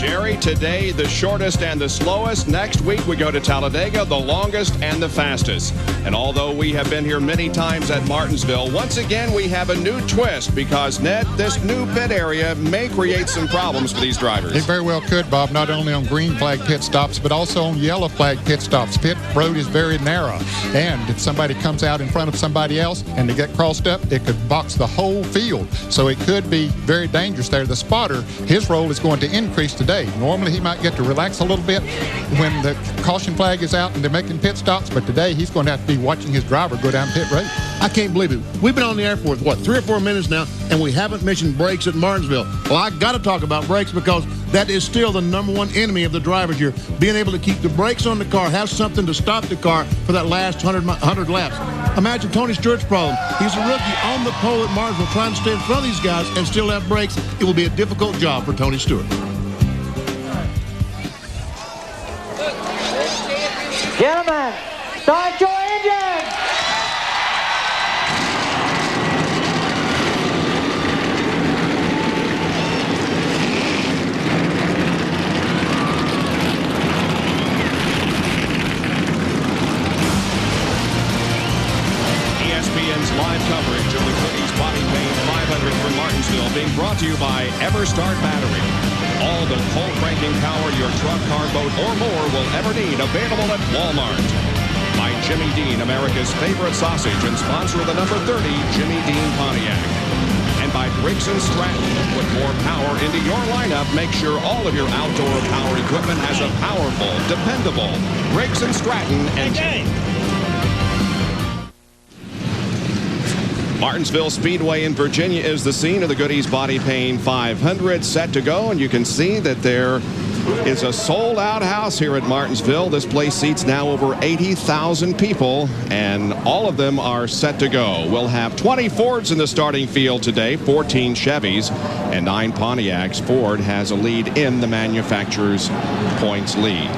Jerry, today the shortest and the slowest. Next week we go to Talladega, the longest and the fastest. And although we have been here many times at Martinsville, once again we have a new twist because, Ned, this new pit area may create some problems for these drivers. It very well could, Bob, not only on green flag pit stops, but also on yellow flag pit stops. Pit road is very narrow, and if somebody comes out in front of somebody else and they get crossed up, it could box the whole field. So it could be very dangerous there. The spotter, his role is going to increase today. Normally he might get to relax a little bit when the caution flag is out and they're making pit stops, but today he's going to have to be watching his driver go down pit road. I can't believe it. We've been on the air for, what, 3 or 4 minutes now, and we haven't mentioned brakes at Martinsville. Well, I got to talk about brakes because that is still the #1 enemy of the drivers here. Being able to keep the brakes on the car, have something to stop the car for that last 100 laps. Imagine Tony Stewart's problem. He's a rookie on the pole at Martinsville trying to stay in front of these guys and still have brakes. It will be a difficult job for Tony Stewart. Gentlemen, start your engines! ESPN's live coverage of the Goody's Body Paint 500 from Martinsville being brought to you by EverStart Battery. All the pole cranking power your truck, car, boat, or more will ever need, available at Walmart. By Jimmy Dean, America's favorite sausage and sponsor of the number 30 Jimmy Dean Pontiac. And by Briggs & Stratton. Put more power into your lineup. Make sure all of your outdoor power equipment has a powerful, dependable Briggs & Stratton engine. Martinsville Speedway in Virginia is the scene of the Goody's Body Paint 500 set to go, and you can see that there is a sold-out house here at Martinsville. This place seats now over 80,000 people, and all of them are set to go. We'll have 20 Fords in the starting field today, 14 Chevys, and 9 Pontiacs. Ford has a lead in the manufacturer's points lead.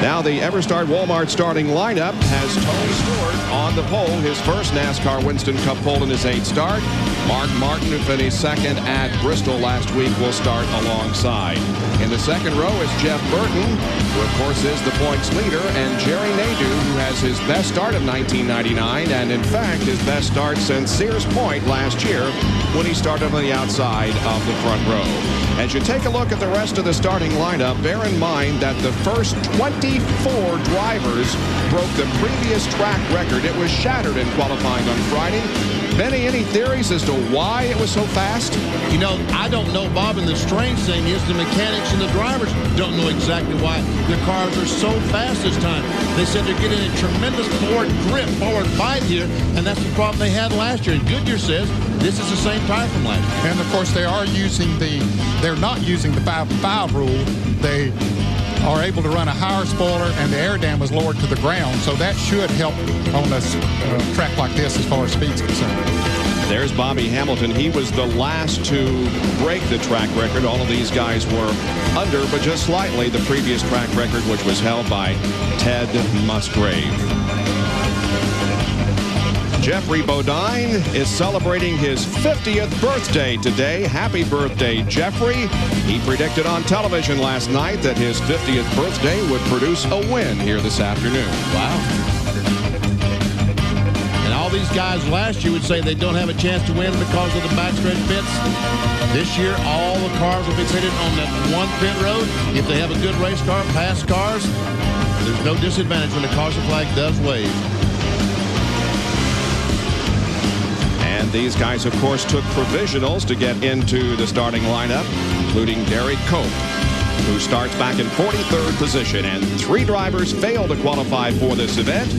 Now the EverStart Walmart starting lineup has Tony Stewart on the pole, his first NASCAR Winston Cup pole in his 8th start. Mark Martin, who finished second at Bristol last week, will start alongside. In the second row is Jeff Burton, who of course is the points leader, and Jerry Nadeau, who has his best start of 1999, and in fact his best start since Sears Point last year when he started on the outside of the front row. As you take a look at the rest of the starting lineup, bear in mind that the first 24 drivers broke the previous track record. It was shattered in qualifying on Friday. Benny, any theories as to why it was so fast? You know, I don't know, Bob, and the strange thing is the mechanics and the drivers don't know exactly why their cars are so fast this time. They said they're getting a tremendous forward grip, forward bite here, and that's the problem they had last year. And Goodyear says this is the same tire from last year. And of course they're not using the 5-5 rule. They are able to run a higher spoiler, and the air dam is lowered to the ground, so that should help on a track like this as far as speed's concerned. There's Bobby Hamilton. He was the last to break the track record. All of these guys were under, but just slightly, the previous track record, which was held by Ted Musgrave. Jeffrey Bodine is celebrating his 50th birthday today. Happy birthday, Jeffrey. He predicted on television last night that his 50th birthday would produce a win here this afternoon. Wow. And all these guys last year would say they don't have a chance to win because of the backstretch pits. This year, all the cars will be pitted on that one pit road. If they have a good race car, fast cars, there's no disadvantage when the caution flag does wave. And these guys, of course, took provisionals to get into the starting lineup, including Derek Cope, who starts back in 43rd position. And 3 drivers failed to qualify for this event: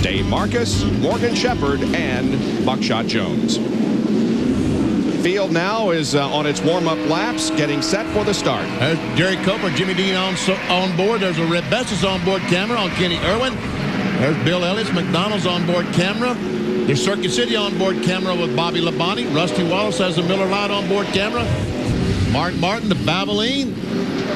Dave Marcus, Morgan Shepherd, and Buckshot Jones. Field now is on its warm-up laps, getting set for the start. There's Derek Cope or Jimmy Dean on board. There's a Red Bestis onboard camera on Kenny Irwin. There's Bill Ellis, McDonald's onboard camera. There's Circuit City onboard camera with Bobby Labonte. Rusty Wallace has the Miller Lite onboard camera. Mark Martin, the Valvoline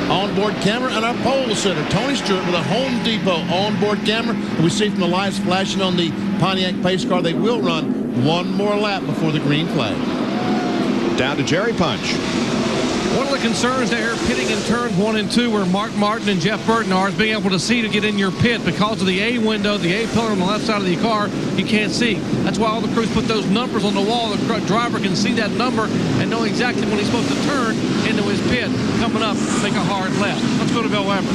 onboard camera, and our pole sitter, Tony Stewart, with a Home Depot onboard camera. And we see from the lights flashing on the Pontiac pace car, they will run one more lap before the green flag. Down to Jerry Punch. One of the concerns there pitting in turns 1 and 2 where Mark Martin and Jeff Burton are is being able to see to get in your pit because of the A window, the A pillar on the left side of the car, you can't see. That's why all the crews put those numbers on the wall. The driver can see that number and know exactly when he's supposed to turn into his pit, coming up, make a hard left. Let's go to Bill Weber.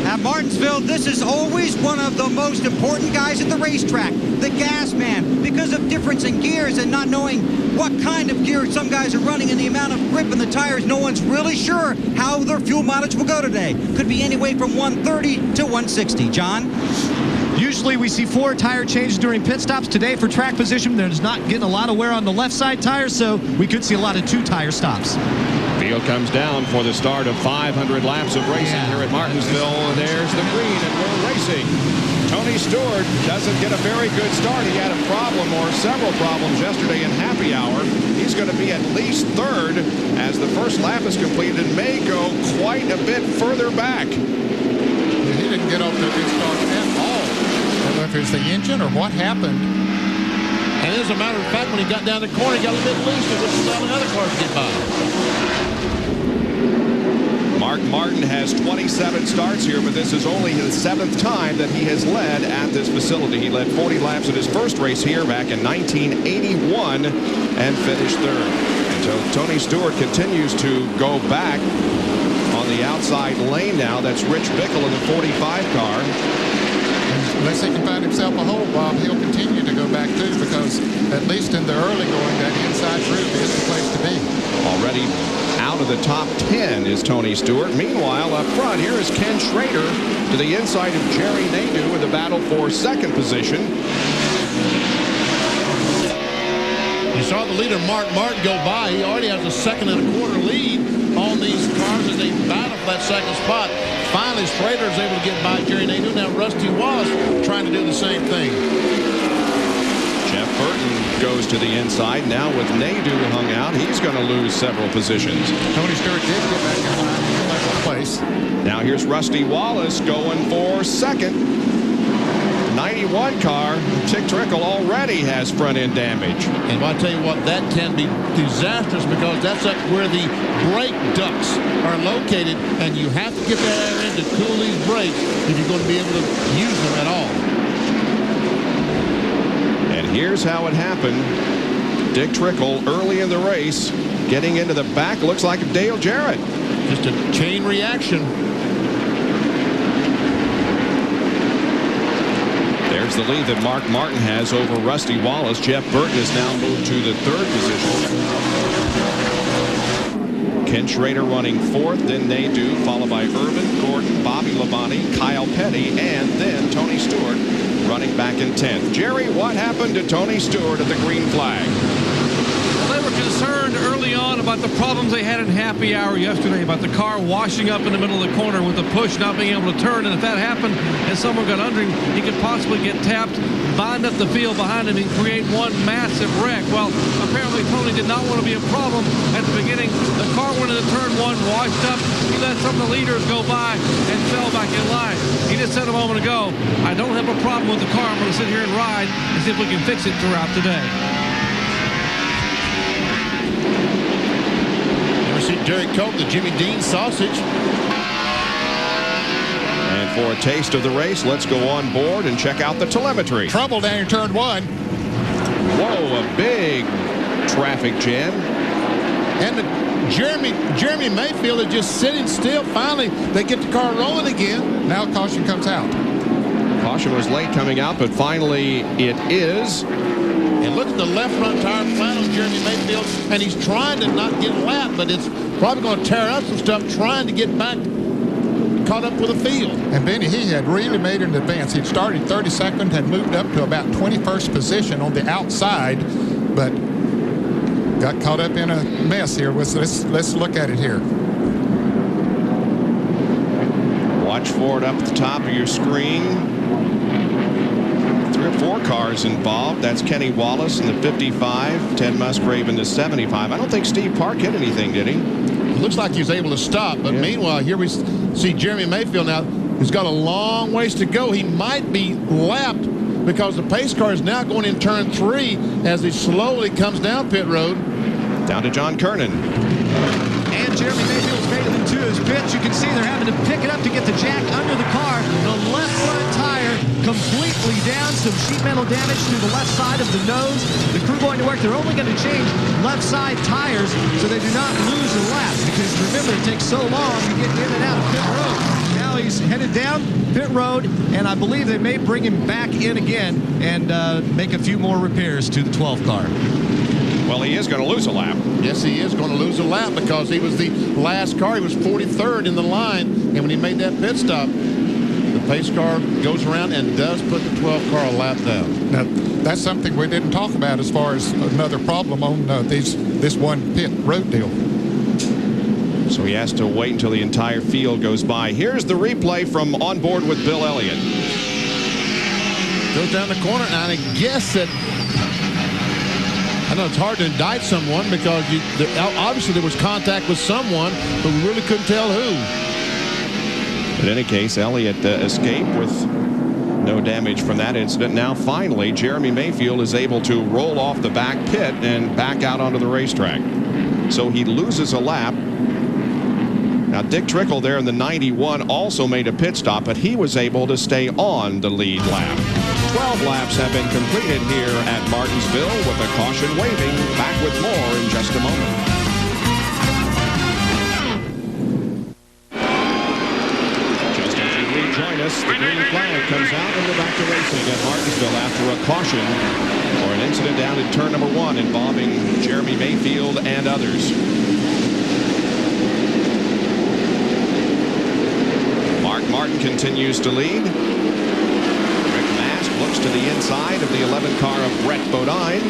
At Martinsville, this is always one of the most important guys at the racetrack, the gas man, because of difference in gears and not knowing what kind of gear some guys are running and the amount of grip in the tires. No one's really sure how their fuel mileage will go today. Could be anywhere from 130 to 160. John? Usually we see 4 tire changes during pit stops. Today for track position, there's not getting a lot of wear on the left side tires, so we could see a lot of 2 tire stops. Field comes down for the start of 500 laps of racing here at Martinsville. There's the green, and we're racing. Tony Stewart doesn't get a very good start. He had a problem or several problems yesterday in happy hour. He's going to be at least third as the first lap is completed and may go quite a bit further back. He didn't get off to a good start at all. I don't know if it's the engine or what happened. And as a matter of fact, when he got down the corner, he got a bit loose and was allowing other cars to get by. Mark Martin has 27 starts here, but this is only his 7th time that he has led at this facility. He led 40 laps at his first race here back in 1981 and finished third. And so Tony Stewart continues to go back on the outside lane now. That's Rich Bickle in the 45 car. Unless he can find himself a hole, Bob, he'll continue to go back too, because at least in the early going, that inside groove is the place to be. Already out of the top 10 is Tony Stewart. Meanwhile, up front, here is Ken Schrader to the inside of Jerry Nadeau in the battle for second position. You saw the leader, Mark Martin, go by. He already has a 2.25 seconds lead on these cars as they battle for that second spot. Finally, Schrader is able to get by Jerry Nadeau. Now Rusty Wallace trying to do the same thing. Jeff Burton goes to the inside. Now with Nadeau hung out, he's going to lose several positions. Tony Stewart did get back in line in the place. Now here's Rusty Wallace going for second. 91 car, Tick Trickle already has front end damage. And I'll tell you what, that can be disastrous because that's up where the brake ducts are located, and you have to get that air in to cool these brakes if you're going to be able to use them at all. And here's how it happened. Dick Trickle early in the race, getting into the back, looks like Dale Jarrett. Just a chain reaction. There's the lead that Mark Martin has over Rusty Wallace. Jeff Burton has now moved to the third position. Ken Schrader running fourth, then Nadeau, followed by Irvin, Gordon, Bobby Labonte, Kyle Petty, and then Tony Stewart running back in 10th. Jerry, what happened to Tony Stewart at the green flag? Well, they were concerned early on about the problems they had in happy hour yesterday, about the car washing up in the middle of the corner with the push not being able to turn. And if that happened and someone got under him, he could possibly get tapped, bind up the field behind him, and create one massive wreck. Well, apparently Tony did not want to be a problem at the beginning. The car went into turn 1, washed up. He let some of the leaders go by and fell back in line. He just said a moment ago, I don't have a problem with the car. I'm going to sit here and ride and see if we can fix it throughout the day. See Derek Cope, the Jimmy Dean sausage. And for a taste of the race, let's go on board and check out the telemetry. Trouble down in turn 1. Whoa, a big traffic jam. And Jeremy Mayfield is just sitting still. Finally, they get the car rolling again. Now caution comes out. Caution was late coming out, but finally it is. And look at the left front tire flat on Jeremy Mayfield, and he's trying to not get lapped, but it's probably going to tear up some stuff trying to get back caught up with the field. And Benny, he had really made an advance. He'd started 32nd, had moved up to about 21st position on the outside, but got caught up in a mess here. Let's look at it here. Watch for it up at the top of your screen. 3 or 4 cars involved. That's Kenny Wallace in the 55, Ted Musgrave in the 75. I don't think Steve Park hit anything, did he? It looks like he was able to stop, but meanwhile, here we see Jeremy Mayfield now. He's got a long ways to go. He might be lapped because the pace car is now going in turn 3 as he slowly comes down pit road. Down to John Kernan. And time Jeremy Mayfield's made it into his pits. You can see they're having to pick it up to get the jack under the car. The left front tire completely down. Some sheet metal damage to the left side of the nose. The crew going to work. They're only going to change left side tires so they do not lose a lap. Because remember, it takes so long to get in and out of pit road. Now he's headed down pit road, and I believe they may bring him back in again and make a few more repairs to the 12 car. Well, he is going to lose a lap. Yes, he is going to lose a lap because he was the last car. He was 43rd in the line, and when he made that pit stop, the pace car goes around and does put the 12 car a lap down. Now, that's something we didn't talk about as far as another problem on this one pit road deal. So he has to wait until the entire field goes by. Here's the replay from On Board with Bill Elliott. Goes down the corner, and I guess that I know it's hard to indict someone because obviously there was contact with someone, but we really couldn't tell who. In any case, Elliott escaped with no damage from that incident. Now, finally, Jeremy Mayfield is able to roll off the back pit and back out onto the racetrack. So he loses a lap. Now, Dick Trickle there in the 91 also made a pit stop, but he was able to stay on the lead lap. 12 laps have been completed here at Martinsville with a caution waving. Back with more in just a moment. Just as you rejoin us, the green flag comes out and we're back to racing at Martinsville after a caution for an incident down in turn number 1 involving Jeremy Mayfield and others. Mark Martin continues to lead. Looks to the inside of the 11 car of Brett Bodine.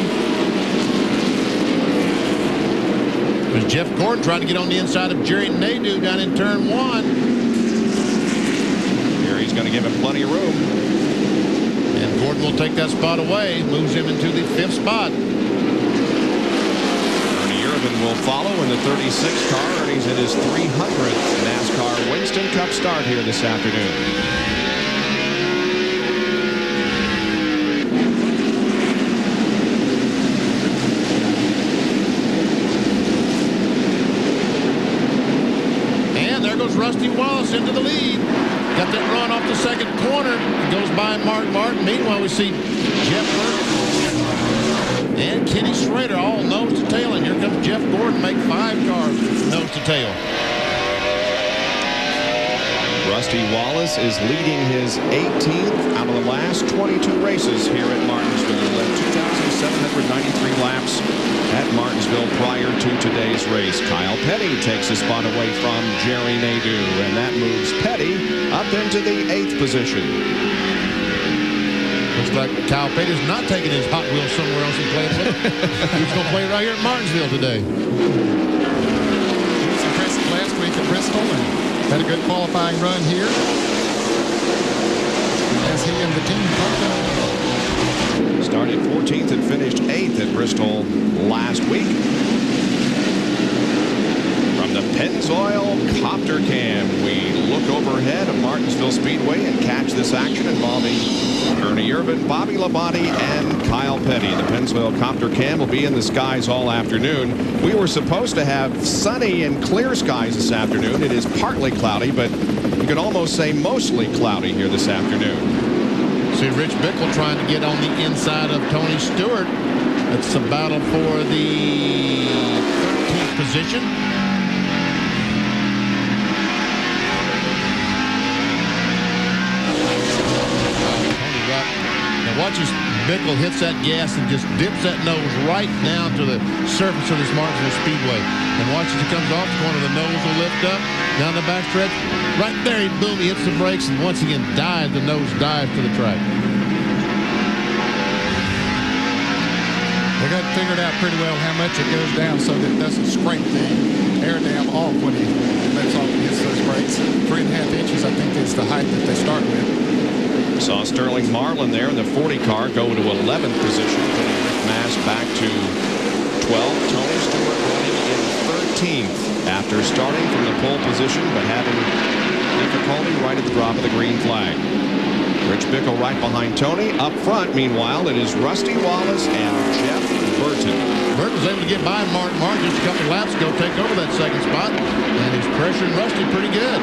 There's Jeff Gordon trying to get on the inside of Jerry Nadeau down in turn 1. Here he's going to give him plenty of room. And Gordon will take that spot away, moves him into the 5th spot. Ernie Irvin will follow in the 36 car, and he's in his 300th NASCAR Winston Cup start here this afternoon. Rusty Wallace into the lead. Got that run off the second corner. Goes by Mark Martin. Meanwhile, we see Jeff Burke and Kenny Schrader all nose to tail. And here comes Jeff Gordon, make 5 cars nose to tail. Rusty Wallace is leading his 18th out of the last 22 races here at Martinsville. He led 2,793 laps at Martinsville prior to today's race. Kyle Petty takes a spot away from Jerry Nadeau, and that moves Petty up into the 8th position. Looks like Kyle Petty's not taking his Hot Wheels somewhere else and playing with it. He's going to play right here at Martinsville today. He was impressive last week at Bristol and had a good qualifying run here as he and the team pumped up. Started 14th and finished 8th at Bristol last week. From the Pennzoil Copter Cam, we look overhead at Martinsville Speedway and catch this action involving Ernie Irvin, Bobby Labonte, and Kyle Petty. The Pennzoil Copter Cam will be in the skies all afternoon. We were supposed to have sunny and clear skies this afternoon. It is partly cloudy, but you could almost say mostly cloudy here this afternoon. See Rich Bickle trying to get on the inside of Tony Stewart. It's a battle for the 13th position. Now watch as Bickle hits that gas and just dips that nose right down to the surface of this Martinsville Speedway. And watch as he comes off the corner, the nose will lift up down the backstretch. Right there, boom, he hits the brakes, and once again, the nose dives to the track. They got figured out pretty well how much it goes down so that it doesn't scrape the air dam off when he lets off and hits those brakes. 3.5 inches, I think, is the height that they start with. Saw Sterling Marlin there in the 40 car go to 11th position, putting Rick Mast back to 12th. Tony Stewart running in 13th after starting from the pole position but having difficulty right at the drop of the green flag. Rich Bickle right behind Tony. Up front, meanwhile, it is Rusty Wallace and Jeff Burton. Burton was able to get by Mark just a couple laps ago, take over that second spot, and he's pressuring Rusty pretty good.